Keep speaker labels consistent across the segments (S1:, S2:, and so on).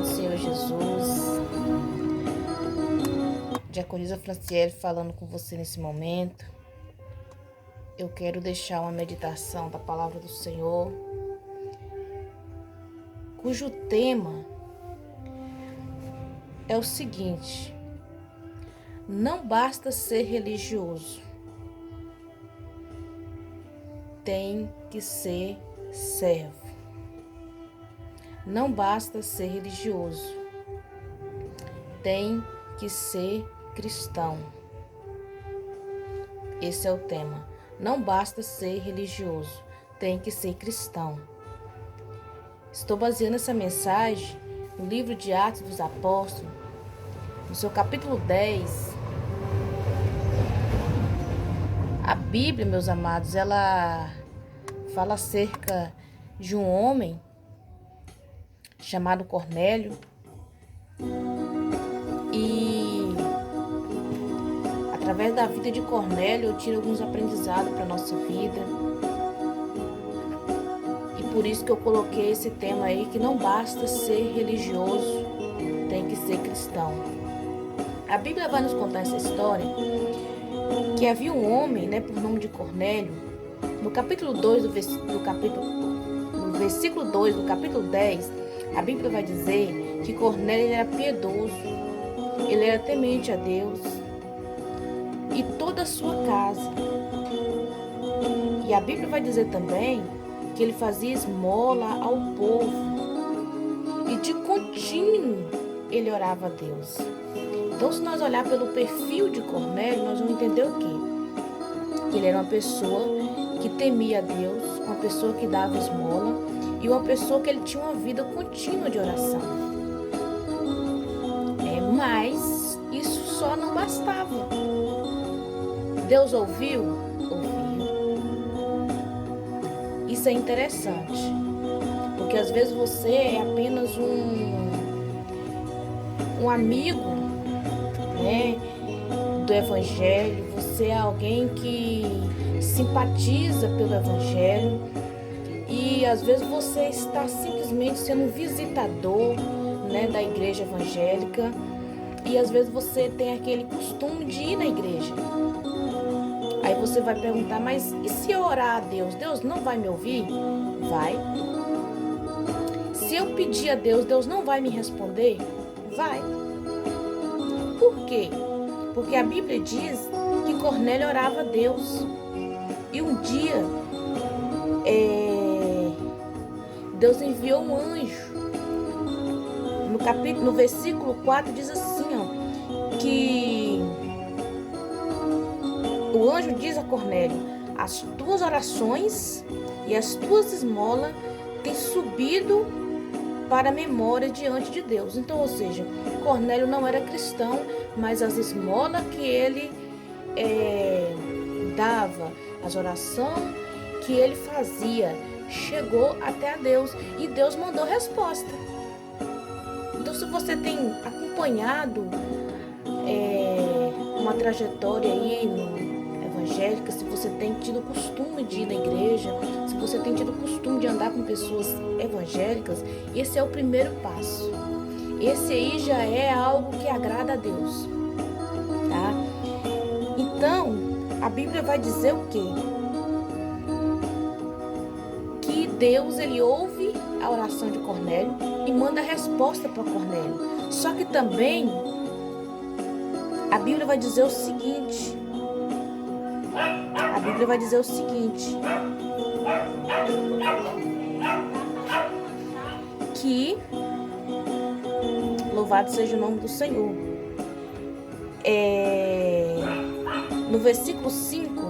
S1: do Senhor Jesus. Diaconisa Franciele falando com você nesse momento. Eu quero deixar uma meditação da palavra do Senhor, cujo tema é o seguinte: não basta ser religioso, tem que ser servo. Não basta ser religioso, tem que ser cristão. Esse é o tema. Não basta ser religioso, tem que ser cristão. Estou baseando essa mensagem no livro de Atos dos Apóstolos, no seu capítulo 10. A Bíblia, meus amados, ela fala acerca de um homem chamado Cornélio. E através da vida de Cornélio eu tiro alguns aprendizados para a nossa vida. E por isso que eu coloquei esse tema aí, que não basta ser religioso, tem que ser cristão. A Bíblia vai nos contar essa história, que havia um homem, por nome de Cornélio. No capítulo 2 no versículo 2 do capítulo 10, a Bíblia vai dizer que Cornélio era piedoso, ele era temente a Deus e toda a sua casa. E a Bíblia vai dizer também que ele fazia esmola ao povo e de contínuo ele orava a Deus. Então, se nós olhar pelo perfil de Cornélio, nós vamos entender o quê? Que ele era uma pessoa que temia a Deus, uma pessoa que dava esmola e uma pessoa que ele tinha uma vida contínua de oração. Mas isso só não bastava. Deus ouviu? Ouviu. Isso é interessante, porque às vezes você é apenas um amigo, do Evangelho, você é alguém que simpatiza pelo Evangelho e às vezes você está simplesmente sendo um visitador, da igreja evangélica, e às vezes você tem aquele costume de ir na igreja. Aí você vai perguntar, mas e se eu orar a Deus? Deus não vai me ouvir? Vai. Se eu pedir a Deus, Deus não vai me responder? Vai. Por quê? Porque a Bíblia diz que Cornélio orava a Deus. E um dia, Deus enviou um anjo. No versículo 4 diz assim, que o anjo diz a Cornélio: as tuas orações e as tuas esmolas têm subido para a memória diante de Deus. Então, ou seja, Cornélio não era cristão, mas as esmolas que ele dava, as orações que ele fazia, chegou até a Deus e Deus mandou resposta. Então, se você tem acompanhado uma trajetória aí evangélica, se você tem tido o costume de ir na igreja, se você tem tido o costume de andar com pessoas evangélicas, esse é o primeiro passo. Esse aí já é algo que agrada a Deus, tá? Então, a Bíblia vai dizer o quê? Que Deus, ele ouve a oração de Cornélio e manda a resposta para Cornélio. Só que também a Bíblia vai dizer o seguinte. Que louvado seja o nome do Senhor. No versículo 5,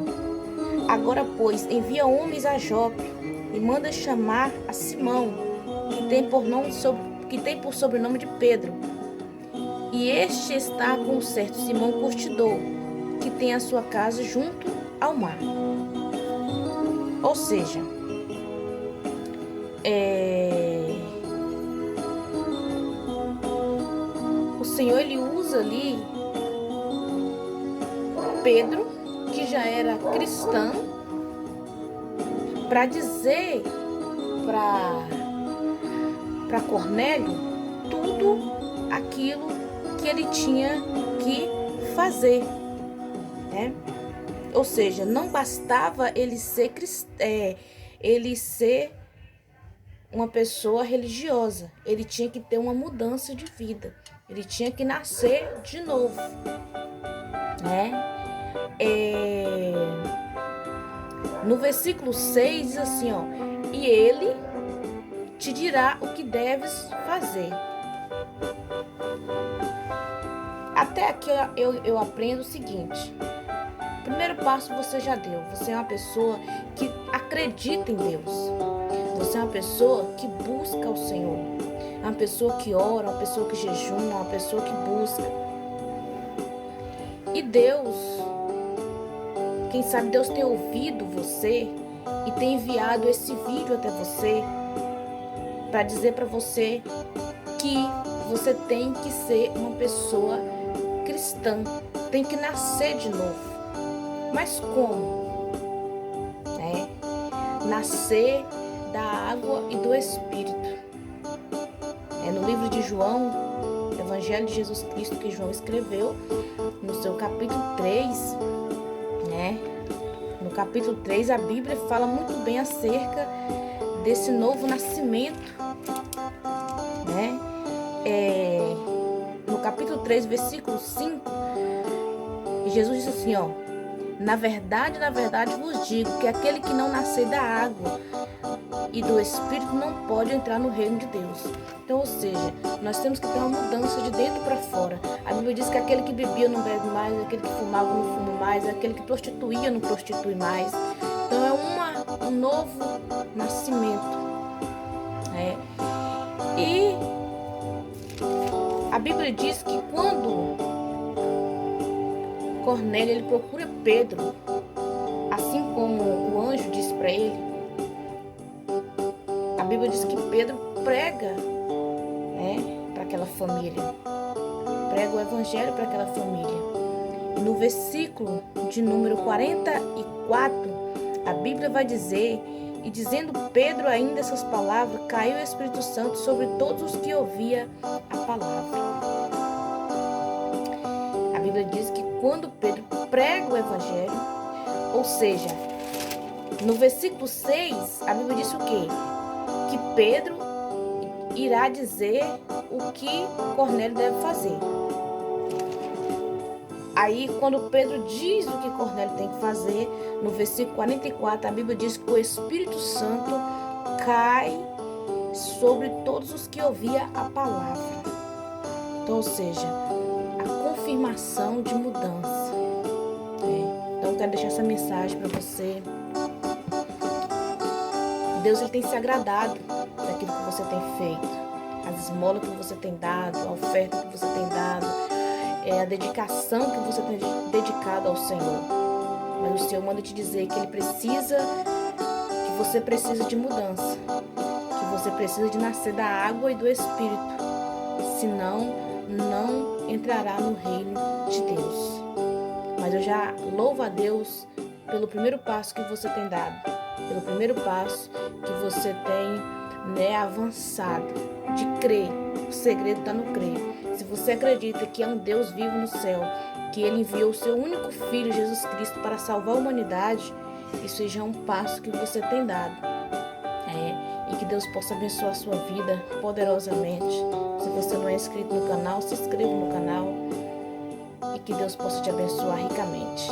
S1: agora, pois, envia homens a Jope e manda chamar a Simão, que tem por sobrenome de Pedro. E este está com um certo Simão curtidor, que tem a sua casa junto ao mar. Ou seja, o Senhor, ele usa ali Pedro, que já era cristão, para dizer para Cornélio tudo aquilo que ele tinha que fazer, né? Ou seja, não bastava ele ser uma pessoa religiosa, ele tinha que ter uma mudança de vida, ele tinha que nascer de novo, né? No versículo 6 diz assim, ó, e ele te dirá o que deves fazer. Até aqui eu aprendo o seguinte: o primeiro passo você já deu. Você é uma pessoa que acredita em Deus. Você é uma pessoa que busca o Senhor. É uma pessoa que ora, uma pessoa que jejuma, uma pessoa que busca. E Deus, quem sabe Deus tem ouvido você e tem enviado esse vídeo até você para dizer para você que você tem que ser uma pessoa cristã, tem que nascer de novo. Mas como? Nascer da água e do Espírito. No livro de João, Evangelho de Jesus Cristo, que João escreveu, no seu capítulo 3, no capítulo 3, a Bíblia fala muito bem acerca desse novo nascimento, no capítulo 3, versículo 5, Jesus disse assim, ó: na verdade vos digo que aquele que não nascer da água e do Espírito não pode entrar no reino de Deus. Então, ou seja, nós temos que ter uma mudança de dentro para fora. A Bíblia diz que aquele que bebia não bebe mais, aquele que fumava não fuma mais, aquele que prostituía não prostitui mais. Então é um novo nascimento. E a Bíblia diz que quando Cornélio ele procura Pedro, assim como o anjo disse para ele, a Bíblia diz que Pedro prega, para aquela família, prega o evangelho para aquela família. E no versículo de número 44, a Bíblia vai dizer: e dizendo Pedro ainda essas palavras, caiu o Espírito Santo sobre todos os que ouviam a palavra. A Bíblia diz que quando Pedro prega o evangelho, ou seja, no versículo 6, a Bíblia diz o quê? Que Pedro irá dizer o que Cornélio deve fazer. Aí, quando Pedro diz o que Cornélio tem que fazer, no versículo 44, a Bíblia diz que o Espírito Santo cai sobre todos os que ouviam a palavra. Então, ou seja, a confirmação de mudança. Então, eu quero deixar essa mensagem para você. Deus ele tem se agradado daquilo que você tem feito, as esmolas que você tem dado, a oferta que você tem dado, a dedicação que você tem dedicado ao Senhor. Mas o Senhor manda te dizer que que você precisa de mudança, que você precisa de nascer da água e do Espírito, senão não entrará no reino de Deus. Mas eu já louvo a Deus pelo primeiro passo que você tem dado, pelo primeiro passo que você tem avançado, de crer. O segredo está no crer. Se você acredita que é um Deus vivo no céu, que Ele enviou o seu único Filho, Jesus Cristo, para salvar a humanidade, isso já é um passo que você tem dado. E que Deus possa abençoar a sua vida poderosamente. Se você não é inscrito no canal, se inscreva no canal. E que Deus possa te abençoar ricamente.